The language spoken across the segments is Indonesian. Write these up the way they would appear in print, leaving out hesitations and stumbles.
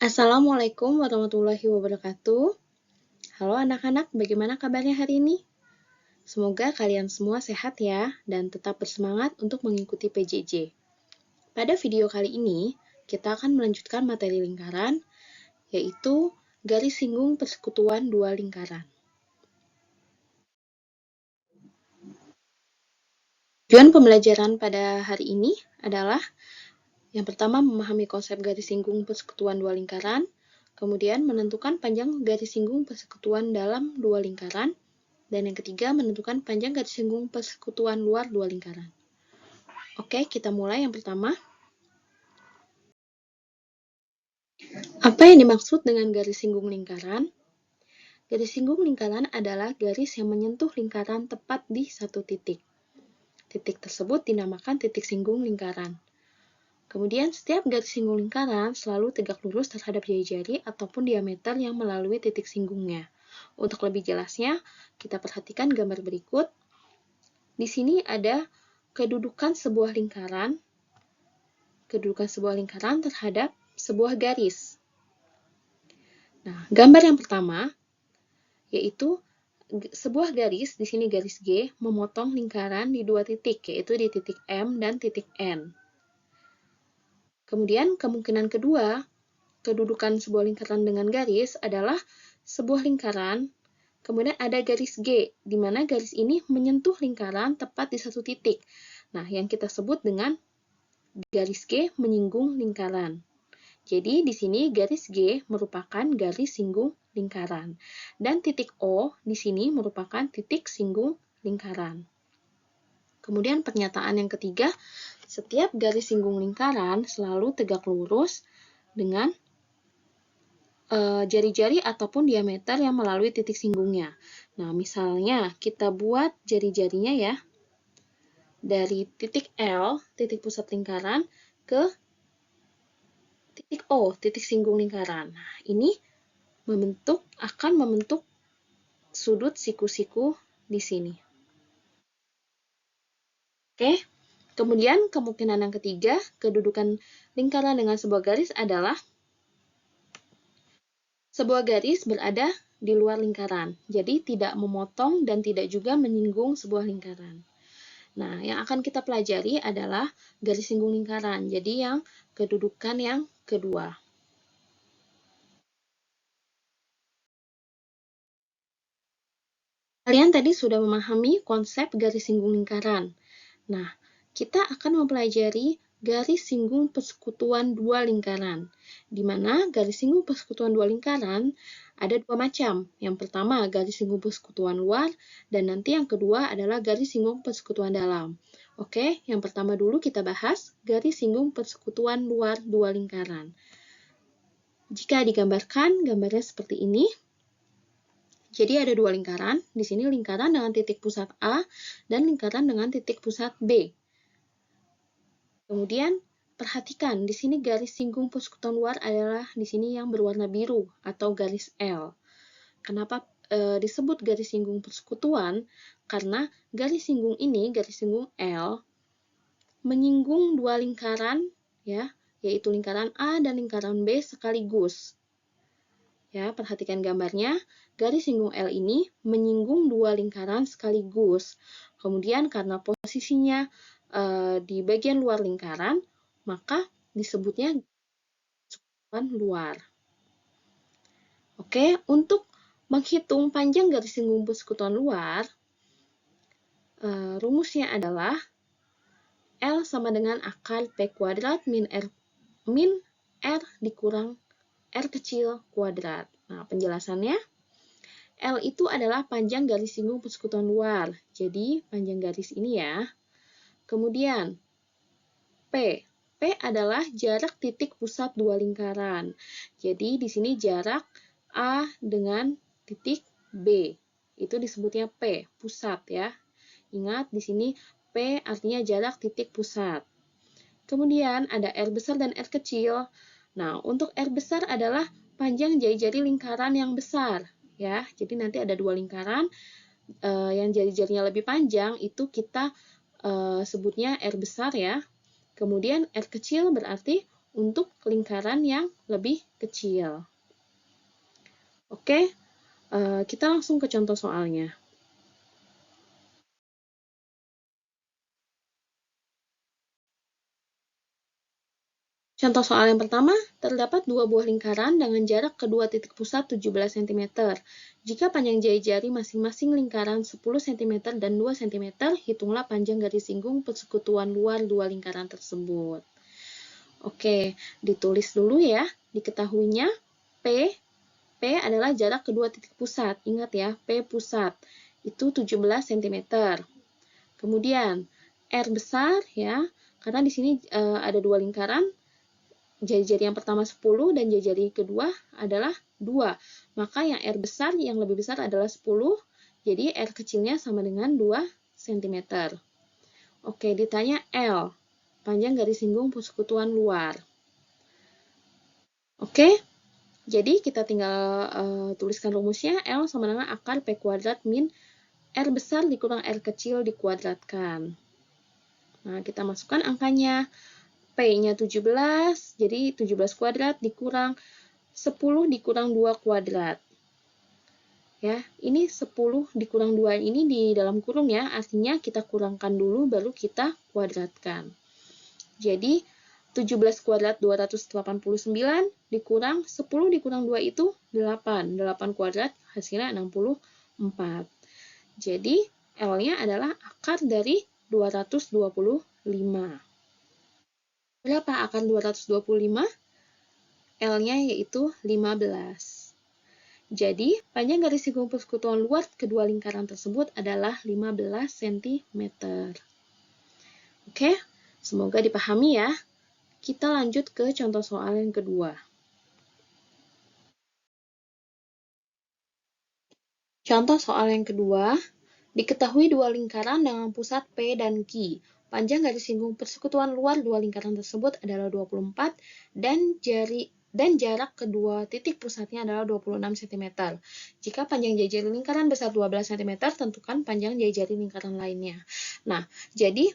Assalamualaikum warahmatullahi wabarakatuh. Halo anak-anak, bagaimana kabarnya hari ini? Semoga kalian semua sehat ya, dan tetap bersemangat untuk mengikuti PJJ. Pada video kali ini, kita akan melanjutkan materi lingkaran, yaitu garis singgung persekutuan dua lingkaran. Tujuan pembelajaran pada hari ini adalah yang pertama, memahami konsep garis singgung persekutuan dua lingkaran, kemudian menentukan panjang garis singgung persekutuan dalam dua lingkaran, dan yang ketiga, menentukan panjang garis singgung persekutuan luar dua lingkaran. Oke, kita mulai yang pertama. Apa yang dimaksud dengan garis singgung lingkaran? Garis singgung lingkaran adalah garis yang menyentuh lingkaran tepat di satu titik. Titik tersebut dinamakan titik singgung lingkaran. Kemudian, setiap garis singgung lingkaran selalu tegak lurus terhadap jari-jari ataupun diameter yang melalui titik singgungnya. Untuk lebih jelasnya, kita perhatikan gambar berikut. Di sini ada kedudukan sebuah lingkaran terhadap sebuah garis. Nah, gambar yang pertama yaitu sebuah garis, di sini garis G, memotong lingkaran di dua titik, yaitu di titik M dan titik N. Kemudian, kemungkinan kedua, kedudukan sebuah lingkaran dengan garis adalah sebuah lingkaran, kemudian ada garis G, di mana garis ini menyentuh lingkaran tepat di satu titik. Nah, yang kita sebut dengan garis G menyinggung lingkaran. Jadi, di sini garis G merupakan garis singgung lingkaran. Dan titik O di sini merupakan titik singgung lingkaran. Kemudian pernyataan yang ketiga, setiap garis singgung lingkaran selalu tegak lurus dengan jari-jari ataupun diameter yang melalui titik singgungnya. Nah, misalnya kita buat jari-jarinya ya, dari titik L, titik pusat lingkaran, ke titik O, titik singgung lingkaran. Nah, ini akan membentuk sudut siku-siku di sini. Oke, kemudian kemungkinan yang ketiga, kedudukan lingkaran dengan sebuah garis adalah sebuah garis berada di luar lingkaran, jadi tidak memotong dan tidak juga menyinggung sebuah lingkaran. Nah, yang akan kita pelajari adalah garis singgung lingkaran, jadi yang kedudukan yang kedua. Kalian tadi sudah memahami konsep garis singgung lingkaran. Nah, kita akan mempelajari garis singgung persekutuan dua lingkaran, di mana garis singgung persekutuan dua lingkaran ada dua macam. Yang pertama, garis singgung persekutuan luar, dan nanti yang kedua adalah garis singgung persekutuan dalam. Oke, yang pertama dulu kita bahas garis singgung persekutuan luar dua lingkaran. Jika digambarkan, gambarnya seperti ini. Jadi ada dua lingkaran, di sini lingkaran dengan titik pusat A dan lingkaran dengan titik pusat B. Kemudian perhatikan di sini garis singgung persekutuan luar adalah di sini yang berwarna biru atau garis L. Kenapa disebut garis singgung persekutuan? Karena garis singgung ini, garis singgung L, menyinggung dua lingkaran ya, yaitu lingkaran A dan lingkaran B sekaligus. Ya, perhatikan gambarnya. Garis singgung L ini menyinggung dua lingkaran sekaligus. Kemudian karena posisinya di bagian luar lingkaran, maka disebutnya persekutuan luar. Oke, untuk menghitung panjang garis singgung persekutuan luar, rumusnya adalah L sama dengan akar P kuadrat min R dikurang R kecil kuadrat. Nah, penjelasannya, L itu adalah panjang garis singgung persekutuan luar. Jadi, panjang garis ini ya. Kemudian, P adalah jarak titik pusat dua lingkaran. Jadi, di sini jarak A dengan titik B. Itu disebutnya P, pusat ya. Ingat, di sini P artinya jarak titik pusat. Kemudian, ada R besar dan R kecil. Nah, untuk R besar adalah panjang jari-jari lingkaran yang besar. Ya, jadi nanti ada dua lingkaran yang jari-jarinya lebih panjang, itu kita sebutnya R besar ya. Kemudian R kecil berarti untuk lingkaran yang lebih kecil. Oke, kita langsung ke contoh soalnya. Contoh soal yang pertama, terdapat dua buah lingkaran dengan jarak kedua titik pusat 17 cm. Jika panjang jari-jari masing-masing lingkaran 10 cm dan 2 cm, hitunglah panjang garis singgung persekutuan luar dua lingkaran tersebut. Oke, ditulis dulu ya. Diketahuinya P adalah jarak kedua titik pusat. Ingat ya, P pusat itu 17 cm. Kemudian R besar ya, karena di sini ada dua lingkaran, jari-jari yang pertama 10 dan jari-jari kedua adalah 2. Maka yang R besar yang lebih besar adalah 10, jadi R kecilnya sama dengan 2 cm. Oke, ditanya L, panjang garis singgung persekutuan luar. Oke, jadi kita tinggal tuliskan rumusnya, L sama dengan akar P kuadrat min R besar dikurang R kecil dikuadratkan. Nah, kita masukkan angkanya. P-nya 17, jadi 17 kuadrat dikurang 10 dikurang 2 kuadrat. Ya, ini 10 dikurang 2 ini di dalam kurung ya, artinya kita kurangkan dulu baru kita kuadratkan. Jadi, 17 kuadrat 289 dikurang 10 dikurang 2 itu 8. 8 kuadrat hasilnya 64. Jadi, L-nya adalah akar dari 225. Berapa akar 225? L-nya yaitu 15. Jadi, panjang garis singgung persekutuan luar kedua lingkaran tersebut adalah 15 cm. Oke, semoga dipahami ya. Kita lanjut ke contoh soal yang kedua. Contoh soal yang kedua, diketahui dua lingkaran dengan pusat P dan Q. Panjang garis singgung persekutuan luar dua lingkaran tersebut adalah 24 dan jarak kedua titik pusatnya adalah 26 cm. Jika panjang jari-jari lingkaran besar 12 cm, tentukan panjang jari-jari lingkaran lainnya. Nah, jadi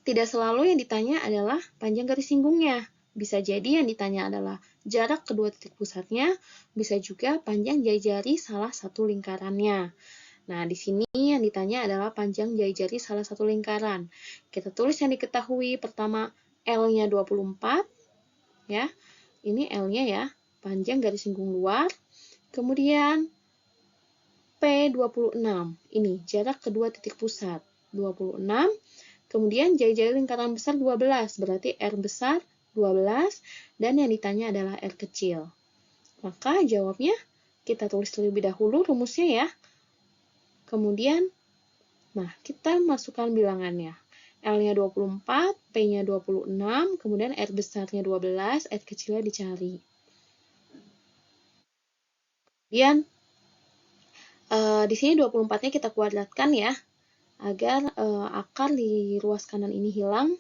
tidak selalu yang ditanya adalah panjang garis singgungnya. Bisa jadi yang ditanya adalah jarak kedua titik pusatnya, bisa juga panjang jari-jari salah satu lingkarannya. Nah, di sini yang ditanya adalah panjang jari-jari salah satu lingkaran. Kita tulis yang diketahui. Pertama, L-nya 24. Ya, ini L-nya ya, panjang garis singgung luar. Kemudian, P26. Ini jarak kedua titik pusat. 26. Kemudian jari-jari lingkaran besar 12. Berarti R besar 12. Dan yang ditanya adalah R kecil. Maka jawabnya kita tulis terlebih dahulu rumusnya ya. Kemudian, nah kita masukkan bilangannya. L-nya 24, P-nya 26, kemudian R besarnya 12, R kecilnya dicari. Kemudian, di sini 24-nya kita kuadratkan ya, agar akar di ruas kanan ini hilang.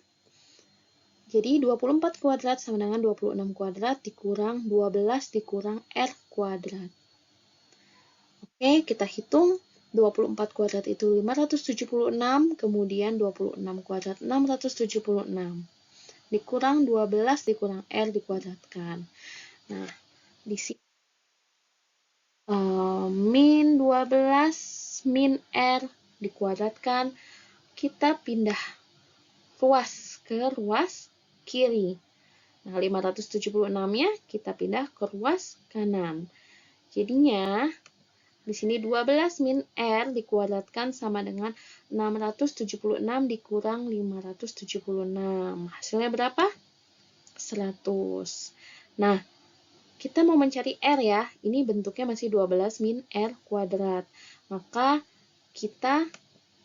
Jadi 24 kuadrat sama dengan 26 kuadrat dikurang 12 dikurang R kuadrat. Oke, kita hitung. 24 kuadrat itu 576, kemudian 26 kuadrat 676. Dikurang 12 dikurang R dikuadratkan. Nah, di sini min 12 min R dikuadratkan. Kita pindah ruas ke ruas kiri. Nah, 576-nya kita pindah ke ruas kanan. Jadinya di sini 12 min R dikuadratkan sama dengan 676 dikurang 576. Hasilnya berapa? 100. Nah, kita mau mencari R ya. Ini bentuknya masih 12 min R kuadrat. Maka kita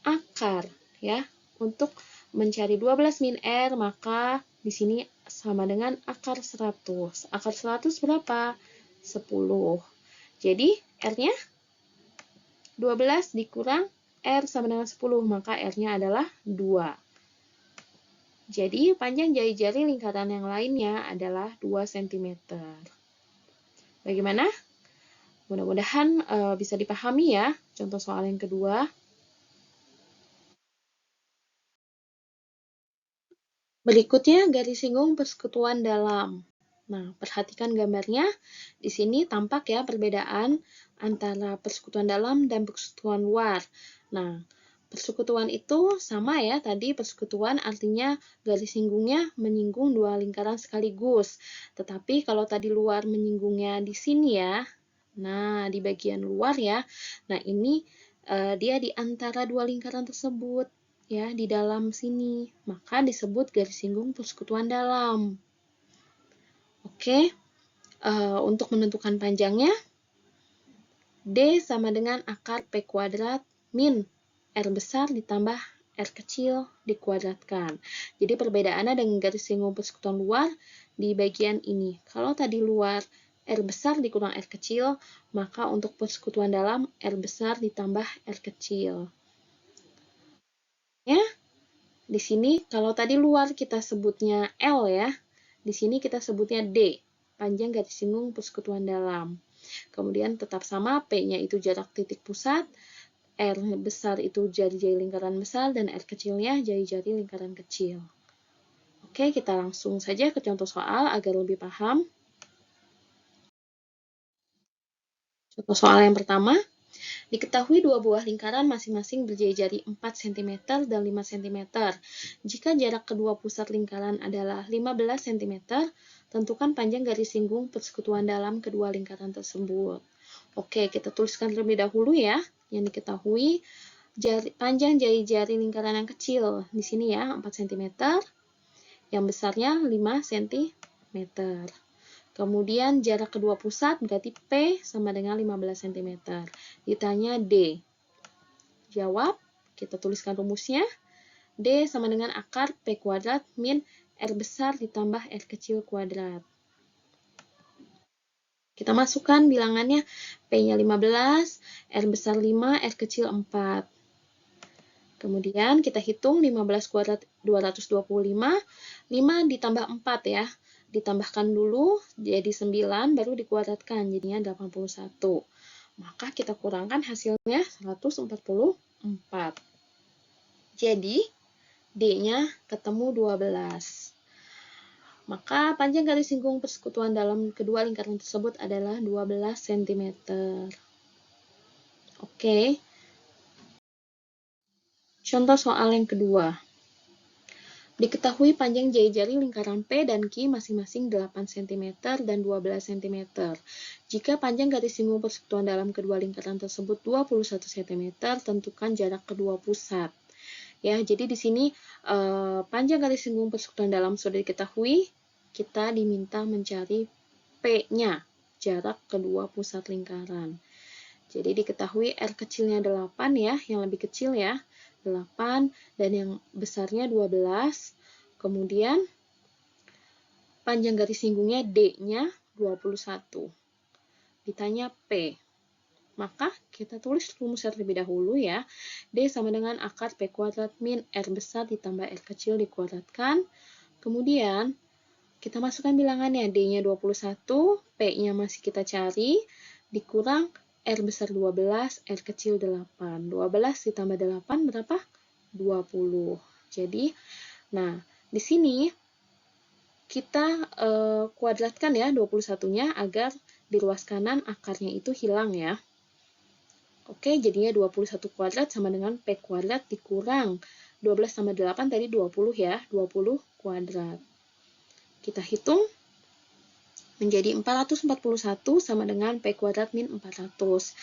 akar ya. Untuk mencari 12 min R, maka di sini sama dengan akar 100. Akar 100 berapa? 10. Jadi, R-nya 12 dikurang R sama dengan 10, maka R-nya adalah 2. Jadi, panjang jari-jari lingkaran yang lainnya adalah 2 cm. Bagaimana? Mudah-mudahan bisa dipahami ya, contoh soal yang kedua. Berikutnya, garis singgung persekutuan dalam. Nah, perhatikan gambarnya. Di sini tampak ya perbedaan antara persekutuan dalam dan persekutuan luar. Nah, persekutuan itu sama ya, tadi persekutuan artinya garis singgungnya menyinggung dua lingkaran sekaligus. Tetapi kalau tadi luar menyinggungnya di sini ya, nah di bagian luar ya, nah ini dia di antara dua lingkaran tersebut ya, di dalam sini. Maka disebut garis singgung persekutuan dalam. Oke, untuk menentukan panjangnya, D sama dengan akar P kuadrat min R besar ditambah R kecil dikuadratkan. Jadi perbedaannya dengan garis singgung persekutuan luar di bagian ini. Kalau tadi luar R besar dikurang R kecil, maka untuk persekutuan dalam R besar ditambah R kecil. Ya, di sini kalau tadi luar kita sebutnya L ya, di sini kita sebutnya D, panjang garis singgung persekutuan dalam. Kemudian tetap sama, P-nya itu jarak titik pusat, R besar itu jari-jari lingkaran besar, dan R kecilnya jari-jari lingkaran kecil. Oke, kita langsung saja ke contoh soal agar lebih paham. Contoh soal yang pertama, diketahui dua buah lingkaran masing-masing berjari-jari 4 cm dan 5 cm. Jika jarak kedua pusat lingkaran adalah 15 cm, tentukan panjang garis singgung persekutuan dalam kedua lingkaran tersebut. Oke, kita tuliskan terlebih dahulu ya. Yang diketahui panjang jari-jari lingkaran yang kecil di sini ya 4 cm, yang besarnya 5 cm. Kemudian jarak kedua pusat berarti P sama dengan 15 cm. Ditanya D. Jawab, kita tuliskan rumusnya. D sama dengan akar P kuadrat min R besar ditambah R kecil kuadrat. Kita masukkan bilangannya, P-nya 15, R besar 5, R kecil 4. Kemudian kita hitung 15 kuadrat 225, 5 ditambah 4 ya. Ditambahkan dulu jadi 9, baru dikuadratkan, jadinya 81. Maka kita kurangkan hasilnya 144. Jadi, D-nya ketemu 12. Maka panjang garis singgung persekutuan dalam kedua lingkaran tersebut adalah 12 cm. Oke. Contoh soal yang kedua. Diketahui panjang jari-jari lingkaran P dan Q masing-masing 8 cm dan 12 cm. Jika panjang garis singgung persekutuan dalam kedua lingkaran tersebut 21 cm, tentukan jarak kedua pusat. Ya, jadi di sini panjang garis singgung persekutuan dalam sudah diketahui, kita diminta mencari P-nya, jarak kedua pusat lingkaran. Jadi diketahui R kecilnya 8 ya, yang lebih kecil ya. 8 dan yang besarnya 12. Kemudian panjang garis singgungnya D-nya 21. Ditanya P. Maka kita tulis rumusnya terlebih dahulu ya. D sama dengan akar P kuadrat min R besar ditambah R kecil dikuadratkan. Kemudian kita masukkan bilangannya, D-nya 21, P-nya masih kita cari, dikurang R besar 12, R kecil 8. 12 ditambah 8 berapa? 20. Jadi, nah, di sini kita kuadratkan ya 21-nya agar di ruas kanan akarnya itu hilang ya. Oke, jadinya 21 kuadrat sama dengan P kuadrat dikurang 12 tambah 8 tadi 20 ya, 20 kuadrat. Kita hitung menjadi 441 sama dengan P kuadrat min 400.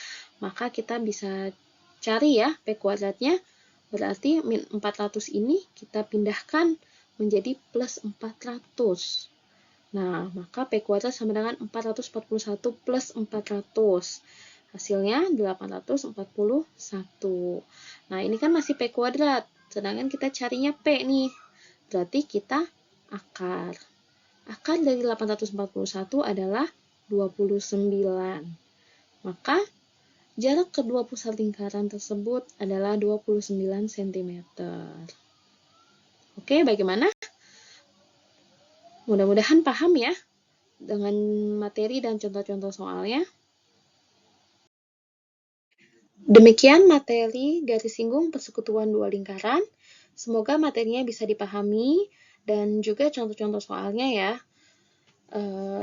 Maka kita bisa cari ya P kuadratnya, berarti min 400 ini kita pindahkan menjadi plus 400. Nah, maka P kuadrat sama dengan 441 plus 400. Hasilnya 841. Nah, ini kan masih P kuadrat, sedangkan kita carinya P nih. Berarti kita akar. Akar dari 841 adalah 29. Maka jarak kedua pusat lingkaran tersebut adalah 29 cm. Oke, bagaimana? Mudah-mudahan paham ya dengan materi dan contoh-contoh soalnya. Demikian materi garis singgung persekutuan dua lingkaran. Semoga materinya bisa dipahami dan juga contoh-contoh soalnya ya.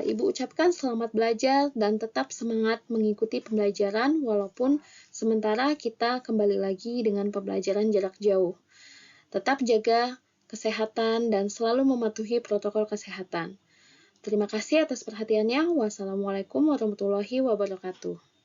Ibu ucapkan selamat belajar dan tetap semangat mengikuti pembelajaran walaupun sementara kita kembali lagi dengan pembelajaran jarak jauh. Tetap jaga kesehatan dan selalu mematuhi protokol kesehatan. Terima kasih atas perhatiannya. Wassalamualaikum warahmatullahi wabarakatuh.